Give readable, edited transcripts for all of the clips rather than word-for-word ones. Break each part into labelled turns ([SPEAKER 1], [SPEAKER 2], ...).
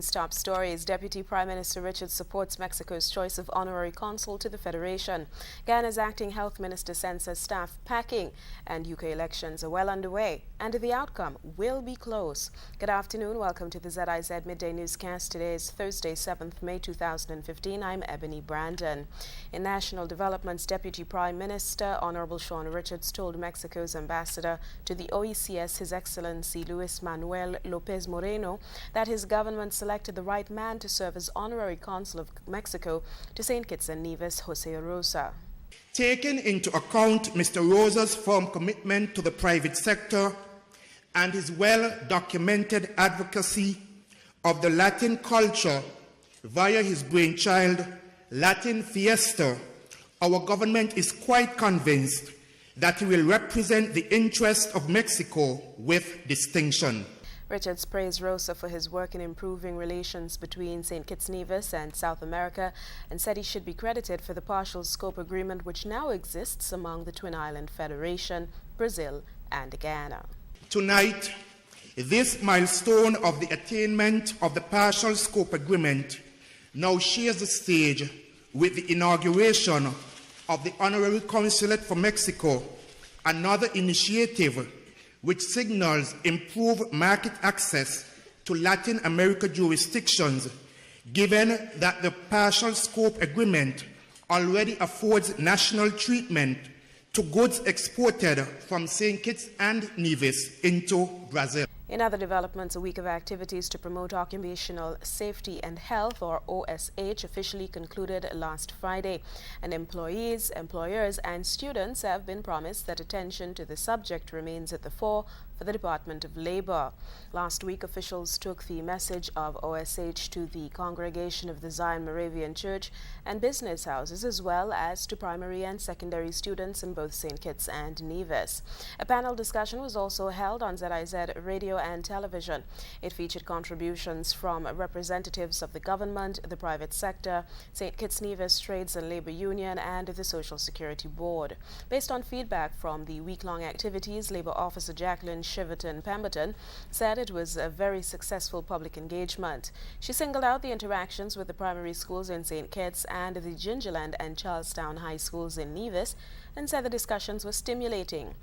[SPEAKER 1] nation's top stories. Deputy Prime Minister Richard supports Mexico's choice of honorary consul to the Federation. Ghana's acting health minister says staff packing, and UK elections are well underway, and the outcome will be close. Good afternoon. Welcome to the ZIZ Midday Newscast. Today is Thursday, 7th May 2015. I'm Ebony Brandon. In national developments, Deputy Prime Minister Honorable Sean Richards told Mexico's ambassador to the OECS, His Excellency Luis Manuel Lopez Moreno, that his government selected the right man to serve as honorary consul of Mexico to St. Kitts and Nevis, Jose Rosa.
[SPEAKER 2] Taking into account Mr. Rosa's firm commitment to the private sector and his well-documented advocacy of the Latin culture via his brainchild, Latin Fiesta, our government is quite convinced that he will represent the interests of Mexico with distinction.
[SPEAKER 1] Richards praised Rosa for his work in improving relations between St. Kitts Nevis and South America and said he should be credited for the partial scope agreement which now exists among the Twin Island Federation, Brazil and Ghana.
[SPEAKER 2] Tonight, this milestone of the attainment of the partial scope agreement now shares the stage with the inauguration of the Honorary Consulate for Mexico, another initiative which signals improved market access to Latin America jurisdictions, given that the partial scope agreement already affords national treatment to goods exported from St. Kitts and Nevis into Brazil.
[SPEAKER 1] In other developments, a week of activities to promote occupational safety and health, or OSH, officially concluded last Friday. And employees, employers and students have been promised that attention to the subject remains at the fore for the Department of Labor. Last week, officials took the message of OSH to the congregation of the Zion Moravian Church and business houses, as well as to primary and secondary students in both St. Kitts and Nevis. A panel discussion was also held on ZIZ Radio and television. It featured contributions from representatives of the government, the private sector, St. Kitts Nevis Trades and Labor Union, and the Social Security Board. Based on feedback from the week-long activities, Labor Officer Jacqueline Shiverton Pemberton said it was a very successful public engagement. She singled out the interactions with the primary schools in St. Kitts and the Gingerland and Charlestown High Schools in Nevis and said the discussions were stimulating.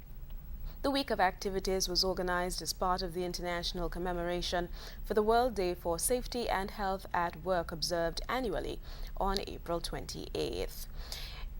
[SPEAKER 1] The week of activities was organized as part of the international commemoration for the World Day for Safety and Health at Work, observed annually on April 28th.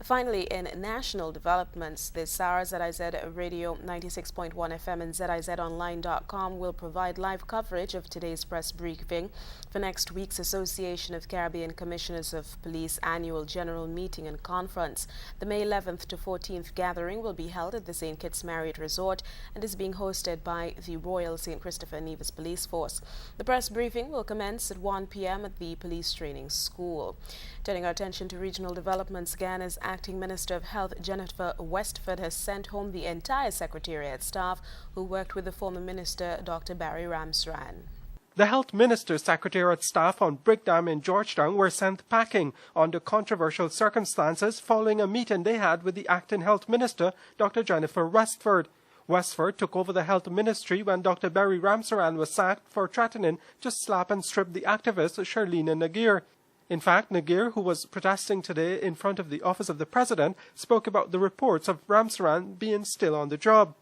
[SPEAKER 1] Finally, in national developments, this hour ZIZ Radio 96.1 FM and ZIZonline.com will provide live coverage of today's press briefing for next week's Association of Caribbean Commissioners of Police annual general meeting and conference. The May 11th to 14th gathering will be held at the St. Kitts Marriott Resort and is being hosted by the Royal St. Christopher Nevis Police Force. The press briefing will commence at 1 p.m. at the Police Training School. Turning our attention to regional developments, Ghana's Acting Minister of Health Jennifer Westford has sent home the entire Secretariat staff who worked with the former Minister Dr. Barry Ramsran.
[SPEAKER 3] The Health Minister's Secretariat staff on Brick Dam in Georgetown were sent packing under controversial circumstances following a meeting they had with the Acting Health Minister, Dr. Jennifer Westford. Westford took over the Health Ministry when Dr. Barry Ramsran was sacked for threatening to slap and strip the activist Charlene Nagir. In fact, Nagir, who was protesting today in front of the office of the president, spoke about the reports of Ramsran being still on the job.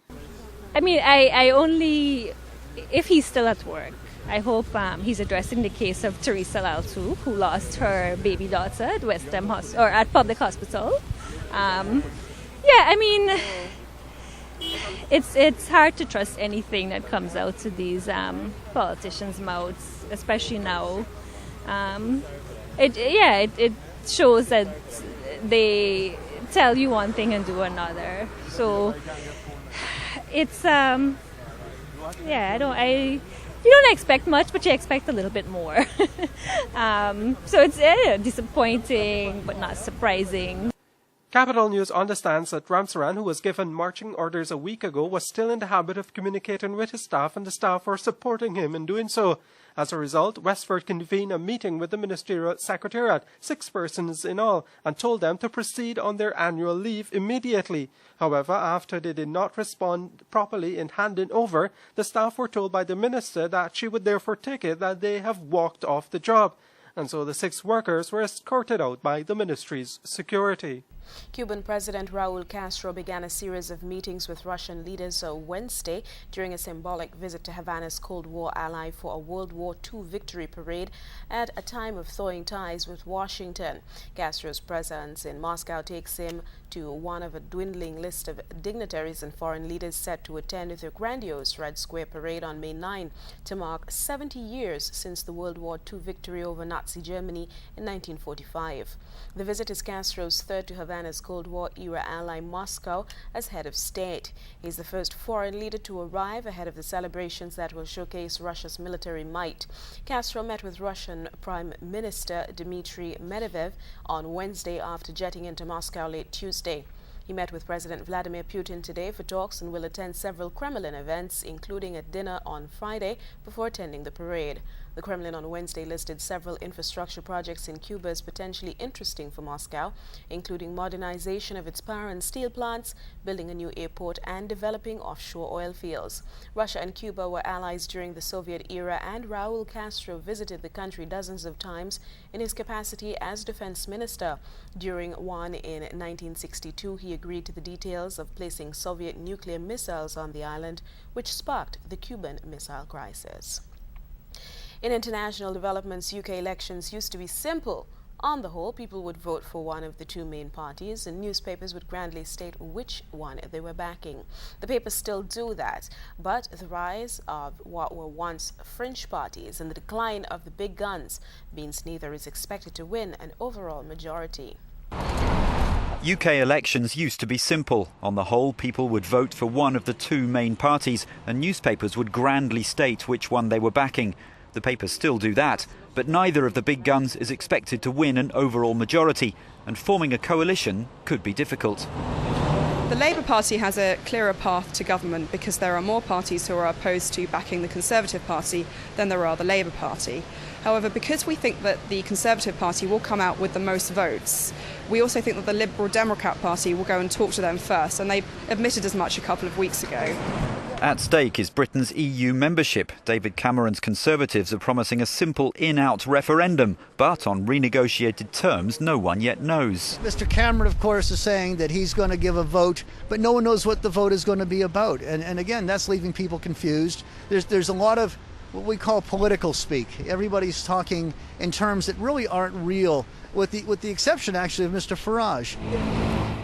[SPEAKER 4] I mean, I only, if he's still at work, I hope he's addressing the case of Teresa Laltu, who lost her baby daughter at West End Hospital, or at Public Hospital. Yeah, I mean, it's hard to trust anything that comes out to these politicians' mouths, especially now. It shows that they tell you one thing and do another. So it's you don't expect much, but you expect a little bit more. So it's disappointing, but not surprising.
[SPEAKER 3] Capital News understands that Ramsaran, who was given marching orders a week ago, was still in the habit of communicating with his staff, and the staff were supporting him in doing so. As a result, Westford convened a meeting with the Ministerial Secretariat, 6 persons in all, and told them to proceed on their annual leave immediately. However, after they did not respond properly in handing over, the staff were told by the Minister that she would therefore take it that they have walked off the job. And so the 6 workers were escorted out by the ministry's security.
[SPEAKER 1] Cuban President Raul Castro began a series of meetings with Russian leaders Wednesday during a symbolic visit to Havana's Cold War ally for a World War II victory parade at a time of thawing ties with Washington. Castro's presence in Moscow takes him to one of a dwindling list of dignitaries and foreign leaders set to attend the grandiose Red Square parade on May 9 to mark 70 years since the World War II victory over Nazi Germany in 1945. The visit is Castro's third to Havana's Cold War-era ally Moscow as head of state. He's the first foreign leader to arrive ahead of the celebrations that will showcase Russia's military might. Castro met with Russian Prime Minister Dmitry Medvedev on Wednesday after jetting into Moscow late Tuesday. He met with President Vladimir Putin today for talks and will attend several Kremlin events, including a dinner on Friday before attending the parade. The Kremlin on Wednesday listed several infrastructure projects in Cuba as potentially interesting for Moscow, including modernization of its power and steel plants, building a new airport, and developing offshore oil fields. Russia and Cuba were allies during the Soviet era, and Raul Castro visited the country dozens of times in his capacity as defense minister. During one in 1962, he agreed to the details of placing Soviet nuclear missiles on the island, which sparked the Cuban Missile Crisis. In international developments, UK elections used to be simple. On the whole, people would vote for one of the 2 main parties, and newspapers would grandly state which one they were backing. The papers still do that, but the rise of what were once fringe parties and the decline of the big guns means neither is expected to win an overall majority.
[SPEAKER 5] UK elections used to be simple. On the whole, people would vote for one of the 2 main parties, and newspapers would grandly state which one they were backing. The papers still do that, but neither of the big guns is expected to win an overall majority, and forming a coalition could be difficult.
[SPEAKER 6] The Labour Party has a clearer path to government because there are more parties who are opposed to backing the Conservative Party than there are the Labour Party. However, because we think that the Conservative Party will come out with the most votes, we also think that the Liberal Democrat Party will go and talk to them first, and they admitted as much a couple of weeks ago.
[SPEAKER 5] At stake is Britain's EU membership. David Cameron's Conservatives are promising a simple in-out referendum, but on renegotiated terms no one yet knows.
[SPEAKER 7] Mr. Cameron, of course, is saying that he's going to give a vote, but no one knows what the vote is going to be about. And again, that's leaving people confused. There's a lot of what we call political speak. Everybody's talking in terms that really aren't real, with the exception, actually, of Mr. Farage.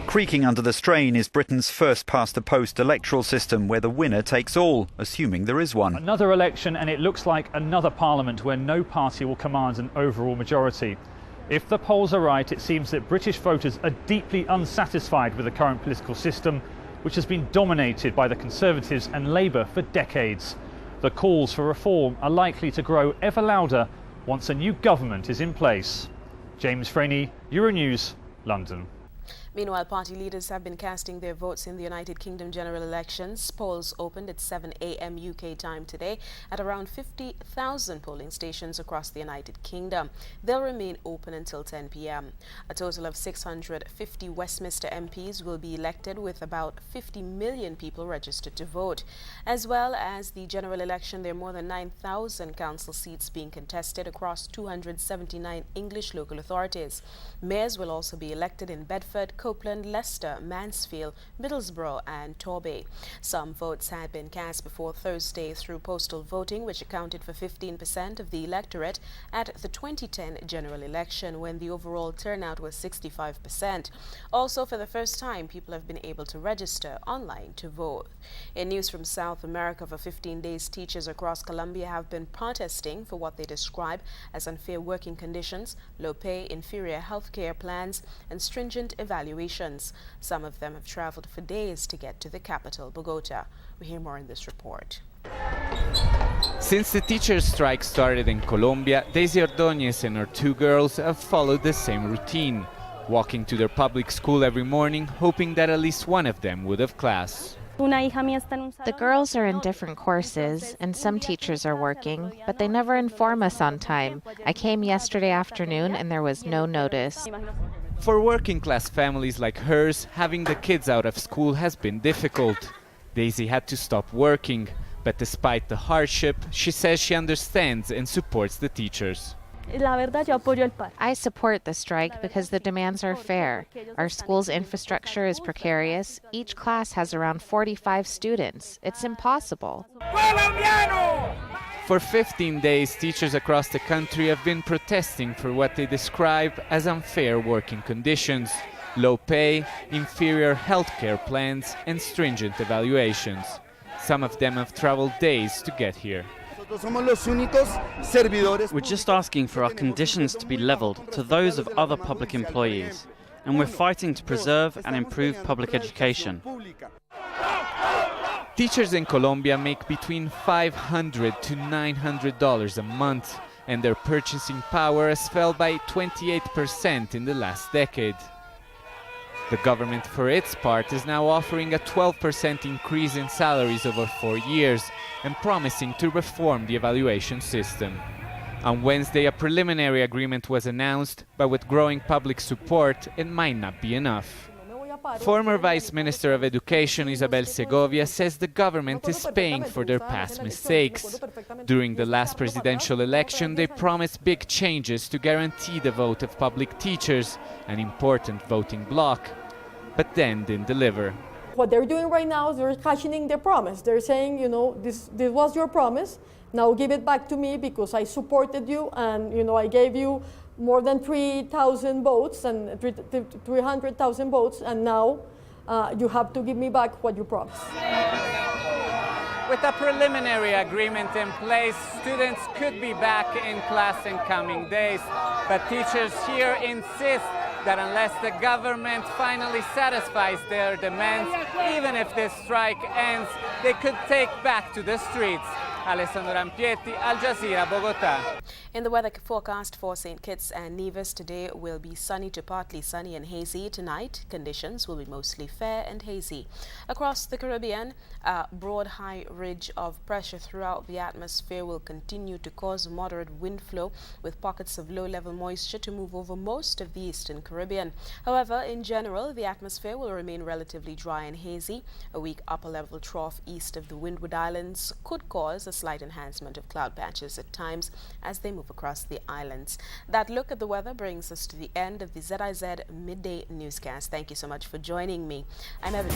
[SPEAKER 5] Creaking under the strain is Britain's first-past-the-post electoral system, where the winner takes all, assuming there is one.
[SPEAKER 8] Another election, and it looks like another parliament where no party will command an overall majority. If the polls are right, it seems that British voters are deeply unsatisfied with the current political system, which has been dominated by the Conservatives and Labour for decades. The calls for reform are likely to grow ever louder once a new government is in place. James Franey, Euronews, London.
[SPEAKER 1] Meanwhile, party leaders have been casting their votes in the United Kingdom general elections. Polls opened at 7 a.m. UK time today at around 50,000 polling stations across the United Kingdom. They'll remain open until 10 p.m. A total of 650 Westminster MPs will be elected, with about 50 million people registered to vote. As well as the general election, there are more than 9,000 council seats being contested across 279 English local authorities. Mayors will also be elected in Bedford, Copeland, Leicester, Mansfield, Middlesbrough and Torbay. Some votes had been cast before Thursday through postal voting, which accounted for 15% of the electorate at the 2010 general election, when the overall turnout was 65%. Also, for the first time, people have been able to register online to vote. In news from South America, for 15 days, teachers across Colombia have been protesting for what they describe as unfair working conditions, low pay, inferior health care plans, and stringent evaluations. Some of them have traveled for days to get to the capital, Bogota. We hear more in this report.
[SPEAKER 9] Since the teacher strike started in Colombia, Daisy Ordóñez and her 2 girls have followed the same routine. walking to their public school every morning, hoping that at least one of them would have class.
[SPEAKER 10] The girls are in different courses, and some teachers are working, but they never inform us on time. I came yesterday afternoon and there was no notice.
[SPEAKER 9] For working-class families like hers, having the kids out of school has been difficult. Daisy had to stop working, but despite the hardship, she says she understands and supports the teachers.
[SPEAKER 10] I support the strike because the demands are fair. Our school's infrastructure is precarious. Each class has around 45 students. It's impossible.
[SPEAKER 9] For 15 days, teachers across the country have been protesting for what they describe as unfair working conditions, low pay, inferior healthcare plans, and stringent evaluations. Some of them have traveled days to get here.
[SPEAKER 11] We're just asking for our conditions to be leveled to those of other public employees, and we're fighting to preserve and improve public education.
[SPEAKER 9] Teachers in Colombia make between $500 to $900 a month, and their purchasing power has fell by 28% in the last decade. The government, for its part, is now offering a 12% increase in salaries over 4 years and promising to reform the evaluation system. On Wednesday, a preliminary agreement was announced, but with growing public support, it might not be enough. Former Vice Minister of Education Isabel Segovia says the government is paying for their past mistakes. During the last presidential election, they promised big changes to guarantee the vote of public teachers, an important voting bloc, but then didn't deliver.
[SPEAKER 12] What they're doing right now is they're cashing their promise. They're saying, you know, this was your promise, now give it back to me because I supported you and, you know, I gave you more than 3,000 votes and 300,000 votes, and now you have to give me back what you promised.
[SPEAKER 9] With a preliminary agreement in place, students could be back in class in coming days, but teachers here insist that unless the government finally satisfies their demands, even if this strike ends, they could take back to the streets. Alessandro Rampietti, Al Jazeera, Bogotá.
[SPEAKER 1] In the weather forecast for St. Kitts and Nevis, today will be sunny to partly sunny and hazy. Tonight, conditions will be mostly fair and hazy. Across the Caribbean, a broad high ridge of pressure throughout the atmosphere will continue to cause moderate wind flow, with pockets of low-level moisture to move over most of the eastern Caribbean. However, in general, the atmosphere will remain relatively dry and hazy. A weak upper-level trough east of the Windward Islands could cause a slight enhancement of cloud patches at times as they move across the islands. That look at the weather brings us to the end of the ZIZ Midday Newscast. Thank you so much for joining me. I'm Evan.